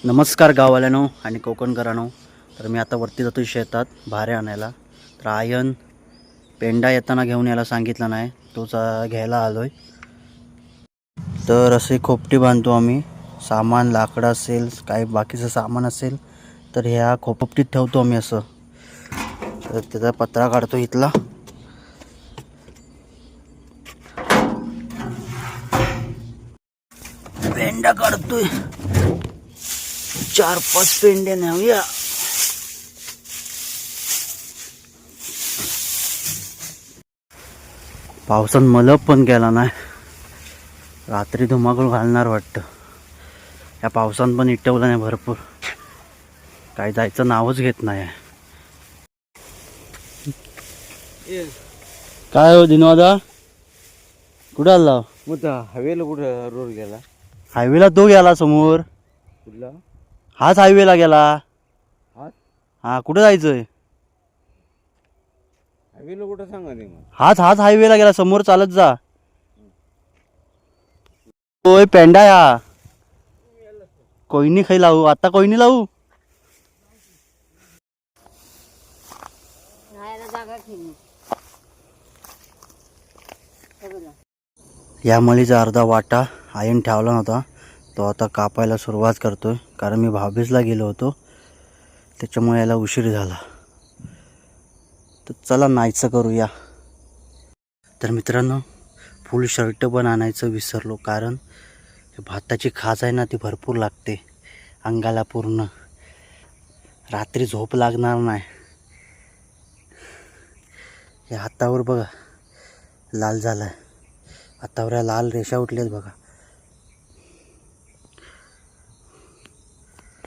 नमस्कार गाववाल्यानो आणि कोकणकरांनो. तर मी आता वरती जातो शेतात भारे आणायला. तर आयन पेंडा येताना घेऊन यायला सांगितला नाही, तोच घ्यायला आलो आहे. तर असे खोपटी बांधतो आम्ही. सामान लाकडं असेल काही बाकीचं सामान असेल तर ह्या खोपटीत ठेवतो आम्ही असं. तर त्याचा पत्रा काढतो इथला. पेंडा काढतोय, 4-5 पेंड्या न्यावूया. पावसानं मलप पण गेला नाही. रात्री धुमाकूळ घालणार वाटतं. या पावसानं पण इटवलं नाही भरपूर. काय जायचं नावच घेत नाही. काय हो दिनवादा, कुठं आला? मग हवेला कुठं रोड गेला? हायवेला तो गेला समोर. कुठला? हाच हायवेला गेला. हाच? हा, कुठं जायचंय? हवेला कुठं सांगा ते मग. हाच हायवेला गेला, समोर चालत जा. ओय पेंडा या कोयनी खाई लावू आता, कोयनी लावू. या मळीचा अर्धा वाटा आयन ठेवला नव्हता, तो आता कापायला सुरुवात करतोय. कारण मी भाभीसला गेलो होतो, त्याच्यामुळे याला उशीर झाला. तर चला नाहीचं करूया. तर मित्रांनो, फुल शर्ट पण आणायचं विसरलो. कारण भाताची खाज आहे ना, ती भरपूर लागते अंगाला पूर्ण. रात्री झोप लागणार नाही. या हातावर बघा लाल झालाय, हातावर लाल रेषा उठल्यात बघा.